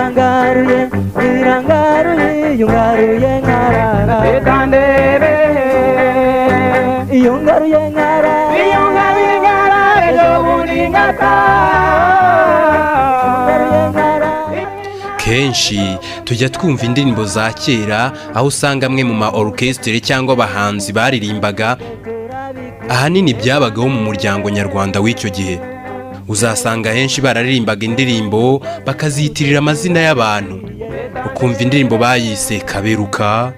irangaruye yungaruye nkarara etandebe yungaruye nkarara yungaruye nkarara jobuningata. Kenshi tujya twumva indirimbo za kera aho usanga amwe mu ma orchestre cyangwa abahanzi baririmbaga ahanini byabagaho mu muryango nyarwanda w'icyo gihe. Uzasanga henshi bararirimbaga indirimbo bakaziyitirira amazina y'abantu, ukumva indirimbo bayise Kaberuka,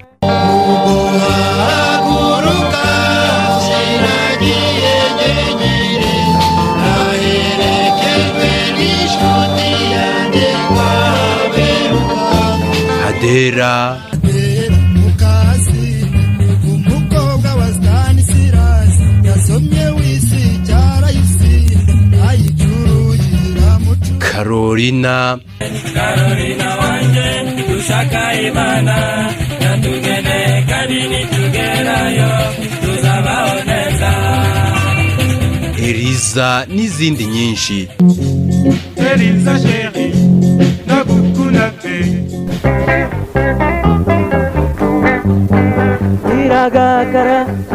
Hadera, Carolina, wanje dushaka Imana yatugene kandi nitugerayo tuzabaho neza. Eliza n'izindi nyinshi. Eliza chérie nagukunda pe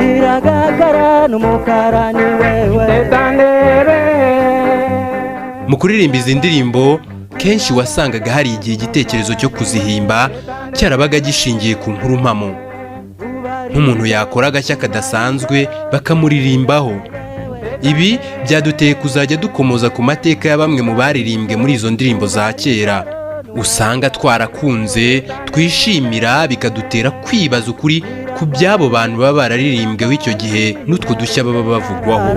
iragakara n'umukara ni wewe etandebe. Mu kuririmba izi ndirimbo kenshi wasangaga hari igihe igitekerezo cyo kuzihimba cyarabaga gishingiye ku nkuru mpamo, nk'umuntu yakora agashya kadasanzwe bakamuririmbaho. Ibi byaduteye kuzajya dukomoza ku mateka ya bamwe mu baririmbwe muri izo ndirimbo za kera, usanga twarakunze twishimira, bikadutera kwibaza ukuri ku by'abo bantu baba bararirimbweho icyo gihe n'utwo dushya baba bavugwaho.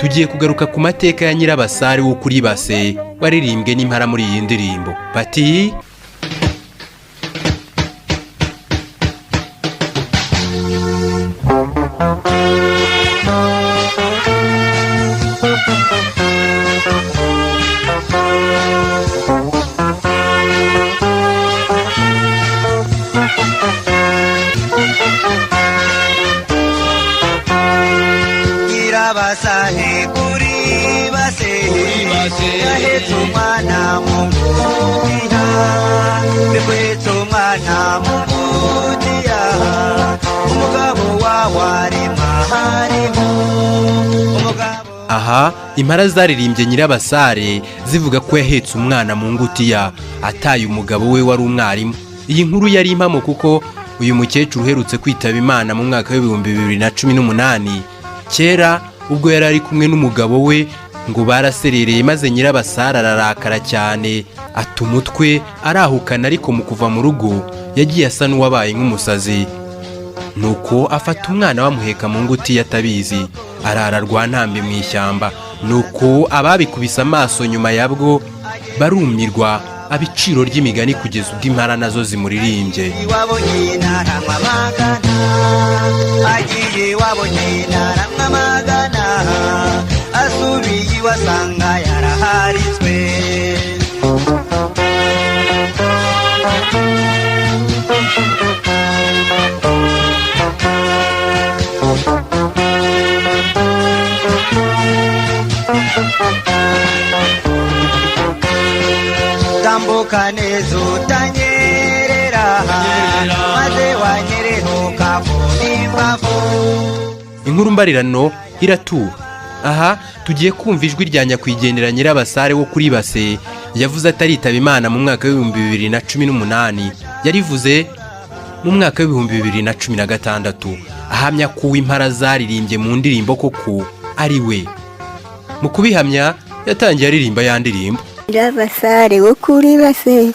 Tugiye kugaruka ku mateka ya Nyirabasare wo kuri Base waririmbwe n'impara muri iyi ndirimbo. Bati Nyirabasare kuri Base yahetse umwana mu ngutiya, bikwetse umwana mu ngutiya, umugabo wawe ari mahariho umugabo. aha impara zaririmbye Nyirabasare zivuga ko yahetse umwana mu ngutiya ataye umugabo we wari umwarimu. Iyi nkuru yari impamo kuko uyu mukecuru uherutse kwitaba Imana mu mwaka w'ibihumbi 2018 kera ubwo yari ari kumwe n'umugabo we ngo baraserereye, maze Nyirabasare ararakara cyane ata umutwe arahukana, ariko mu kuva mu rugo yagiye asa n'uwabaye nk'umusazi, nuko afata umwana bamuheka mu ngutiya atabizi, arara rwantambi mu ishyamba. Nuko ababikubise amaso nyuma yabwo barumirwa, abiciro ry'imigani kugeza ubwo impara nazo zimuririmbye. Agiye wabonye naramwamagana, asubiye iwasanga yaraharitswe. Tambuka neza utanyerera, maze wanyerenuka imbavu. Inkuru mbarirano iratura. Aha tugiye kumva ijwi rya nyakwigendera Nyirabasare wo kuri Base yavuze ataritaba Imana mu mwaka w'ibihumbi 2018, yarivuze mu mwaka w'ibihumbi 2016, ahamya ko impara zaririmbye mu ndirimbo koko ari we. Mu kubihamya yatangiye aririmba ya ndirimbo. Nyirabasare wo kuri Base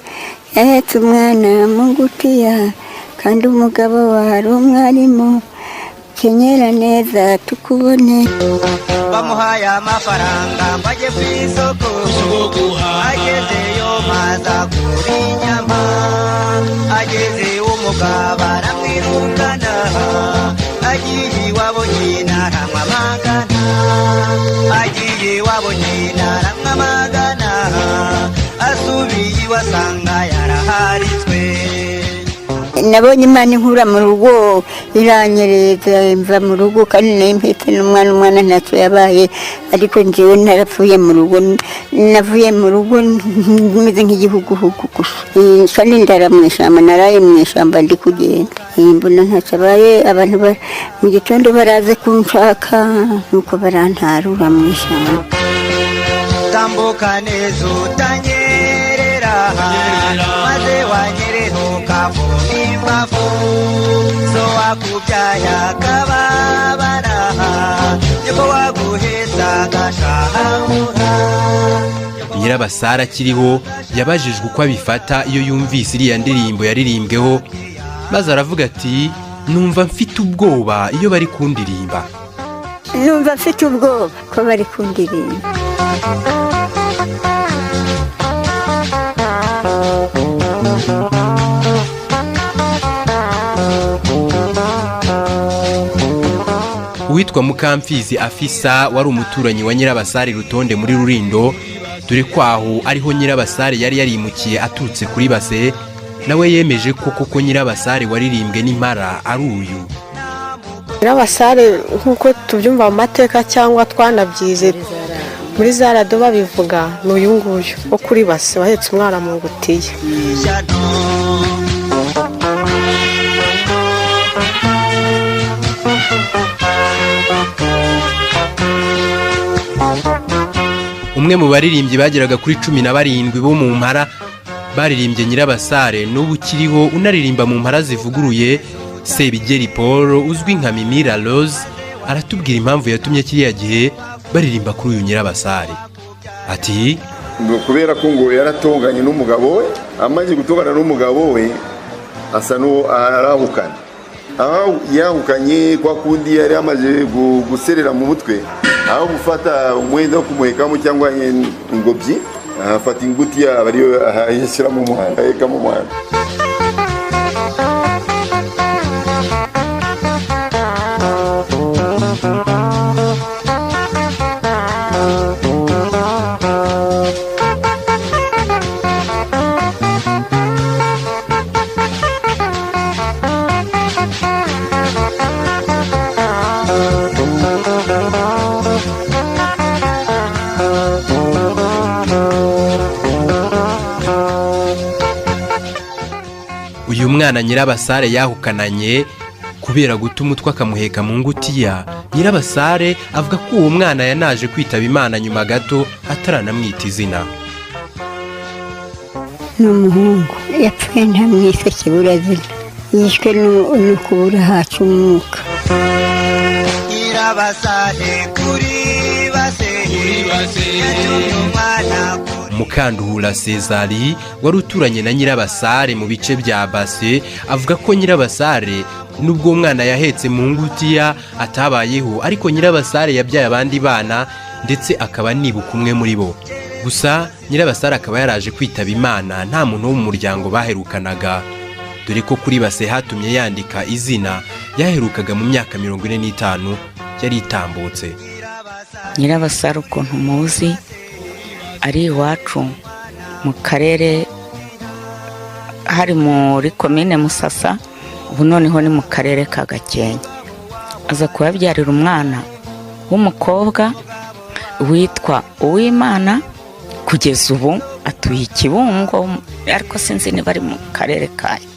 yahetse umwana mu ngutiya, kandi umugabo wari umwarimu, kenyera neza tukubone. Bamuhaye amafaranga bajye ku isoko, agezeyo maza kuri inyama, ageze umugabo aramwirukana, agiye iwabo nyina aramwamagana, agiye iwabo nyina aramwamagana, asubiye iwasanga yaraharitswe. Nabonye Imana inkura mu rugo iranyereza, mva mu rugo kandi n'impetse n'umwana ntacyo yabaye ariko njyewe narapfuye mu rugo navuye mu rugo meze nk'igihuguhugu gusa kandi ndara mu ishyamba naraye mu ishyamba ndi kugenda mbona ntacyo abaye abantu mu gitondo baraze kunshaka nuko barantarura mu ishyamba tambuka neza utanyerera maze wanyerera ukavuna imbavu so wakubyaye akababara niko waguheza agashahamura. Nyirabasare akiriho yabajijwe uko abifata iyo yumvise iriya ndirimbo yaririmbweho maze aravuga ati numva mfite ubwoba iyo bari kundirimba. Numva mfite ubwoba ko bari kundirimba. Uwitwa Mukamfizi Afisa wari umuturanyi wa Nyirabasare Rutonde muri Rurindo, dore kwaho ariho Nyirabasare yari yarimukiye aturutse kuri base, nawe yemeje ko koko Nyirabasare waririmbwe n'impara ari uyu. Nyirabasare nkuko tubyumva mu mateka cyangwa twanabyize muri za rado babivuga n'uyu nguyu wo kuri base wahetse umwana mu ngutiya. Umwe mu baririmbyi bageraga kuri 17 bo mu mpara baririmbye Nyirabasare n'ubu kiriho unaririmba mu mpara zivuguruye. Sebigeri Paul uzwi nka Mimira Rose aratubwira impamvu yatumye kiriya gihe baririmba kuri uyu Nyirabasare. Ati kubera ko ngo yaratonganye n'umugabo we, amaze gutongana n'umugabo we asa no arahukana. Aho yahukanye kwa kundi yari amaze guserera mu mutwe, aho gufata umwenda wo kumuhekamo cyangwa ingobyi, afata ingutiya bariyo yashyira mu muhanda, yeka mu muhanda. Uyu mwana Nyirabasare yahukananye kubera guta umutwe akamuheka mu ngutiya. Nyirabasare avuga ko uwo mwana yanaje kwitaba Imana nyuma gato ataranamwita izina. N'umuhungu yapfuye ntamwise kiburazina, yishwe no kubura hacu umwuka. Nyirabasare kuri base Mukanduhura Cesari wari uturanye na Nyirabasare mu bice bya base avuga ko Nyirabasare nubwo umwana yahetse mu ngutiya atabayeho, ariko Nyirabasare yabyaye abandi bana ndetse akaba nibuka umwe muri bo. Gusa Nyirabasare akaba yaraje kwitaba Imana nta muntu wo mu muryango baherukanaga, dore ko kuri base hatumye yandika izina yaherukaga mu myaka 45 yari itambutse. Nyirabasare ukuntu muzi ari iwacu mu karere, hari muri komine Musasa, ubu noneho ni mu karere ka Gakenke. Aza kubabyarira umwana w'umukobwa witwa Uwimana, kugeza ubu atuye Kibungo, ariko sinzi niba ari mu karere kayo.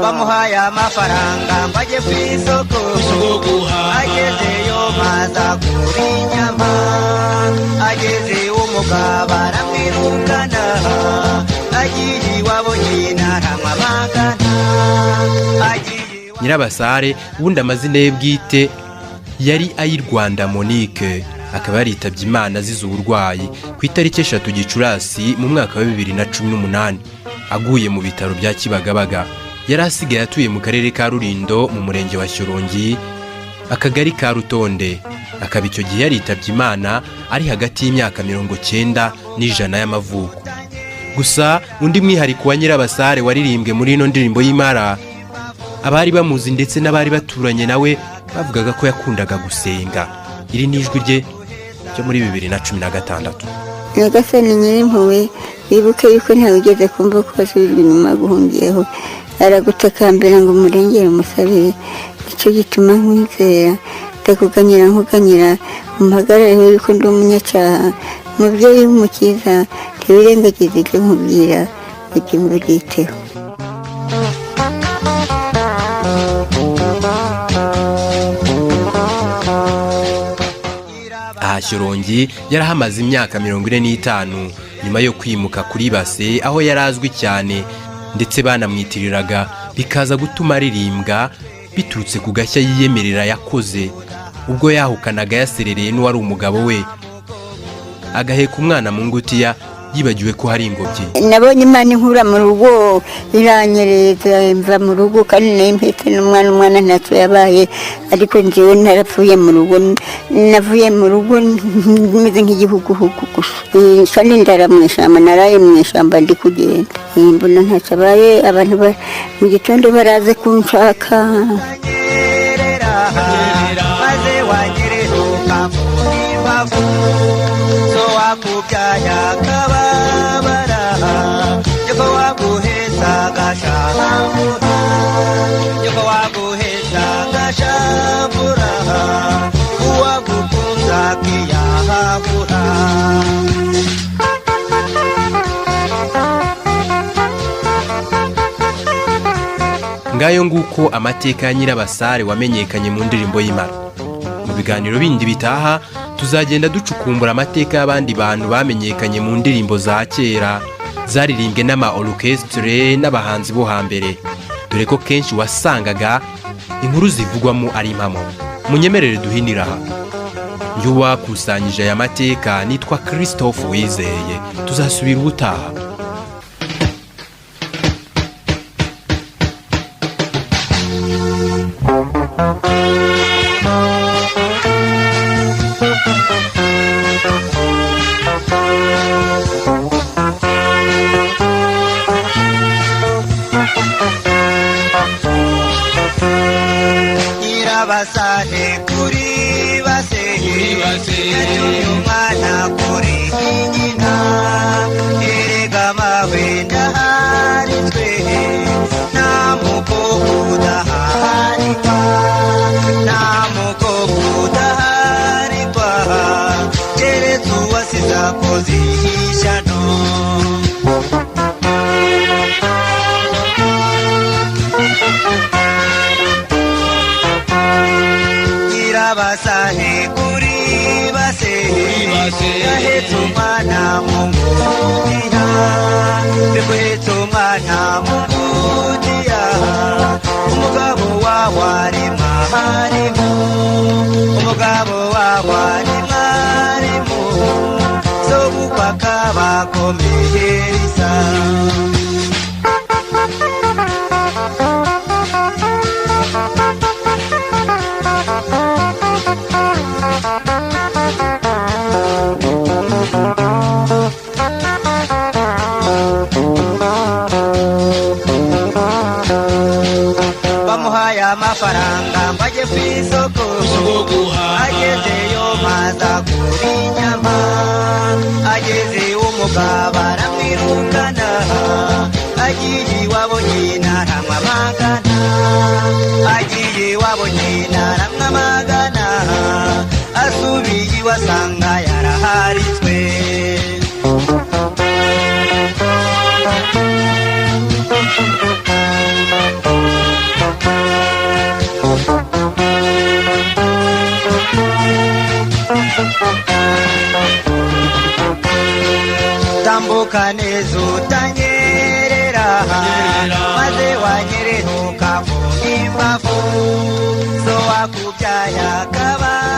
bamuhaye amafaranga mbajye ku isoko agezeyo maza kuri inyama, ageze umugabo aramwirukana, agiye iwabo nyina aramwamagana. Nyirabasare ubundi amazina ye bwite yari Ayirwanda Monique, akaba yaritabye Imana azize uburwayi ku itariki 3 Gicurasi mu mwaka wa 2018 aguye mu bitaro bya Kibagabaga. Yari asigaye atuye mu karere ka Rurindo mu murenge wa Shyorongi, akagari ka Rutonde. Akaba icyo gihe yaritabye Imana ari hagati y'imyaka 90 n'ijana y'amavuko. Gusa undi mwihariko wa Nyirabasare waririmbwe muri ino ndirimbo y'Imara abari bamuzi ndetse n'abari baturanye nawe bavugaga ko yakundaga gusenga. Iri ni ijwi rye ryo muri 2016. Nyagasani Nyirimpuhwe, wibuke yuko ntawe ugeze kumva ko wasubijwe inyuma guhungiyeho, aragutakambira ngo umurengere umusabire. Nicyo gituma nkwizera, ndakuganyira nkuganyira, umpagarareho yuko ndi umunyacyaha. Mubyeyi w'umukiza, ntiwirengagize ibyo nkubwira, ujye ubyiteho. Shyorongi yarahamaze imyaka 45 nyuma yo kwimuka kuri Base, aho yarazwi cyane ndetse banamwitiriraga, bikaza gutuma aririmbwa biturutse ku gashya yiyemerera yakoze ubwo yahukanaga yaserereye n'uwari umugabo we, agaheka umwana mu ngutiya yibagiwe ko hari ingobyi. Nabonye Imana inkura mu rugo, iranyereza mva mu rugo, kandi n'impetse n'umwana ntacyo yabaye, ariko njyewe narapfuye mu rugo. Navuye mu rugo meze nk'igihuguhugu gusa, kandi ndara mu ishyamba, naraye mu ishyamba ndi kugenda, mbona ntacyo abaye. Abantu mu gitondo baraze kunshaka, maze wanyereruka mu mbavu, so wakubyaya kababara, yuko waguheza gashambura, yuko waguheza gashambura, uwagukunza kiyahagura. Ngayo nguko amateka ya Nyirabasare wamenyekanye mu ndirimbo y'Imana. Mu biganiro bindi bitaha tuzagenda ducukumbura amateka y'abandi bantu bamenyekanye mu ndirimbo za kera zaririmbwe n'ama orchestre n'abahanzi bo hambere, dore ko kenshi wasangaga inkuru zivugwamo ari impamo. Munyemerere duhinira aha. Yuwa kusanyije aya mateka nitwa Christophe Wizeye. Tuzasubira ubutaha. Nyirabasare kuri Base, yatumye umwana kuri nyina, erega mawe ndaharizwe, nta mukobwa udaharikwa, nta mukobwa udaharikwa, keretse uwasize akoze ishyano. Nyirabasare kuri Base, yahetse umwana mu ngutiya, guhetse umwana mu ngutiya, umugabo wawe ari mwarimu, umugabo wawe ari mwarimu, so gukwa kabakomereza. Bamuhaye amafaranga ngo ajye ku isoko, agezeyo maza kuri inyama, ageze umugabo aramwirukana, agiye iwabo nyina aramwamagana, agiye iwabo nyina aramwamagana, asubiye iwe asanga yaraharitswe. Tambuka neza utanyerera, maze wanyereruka mu mbavu, so wakubyaya kababara.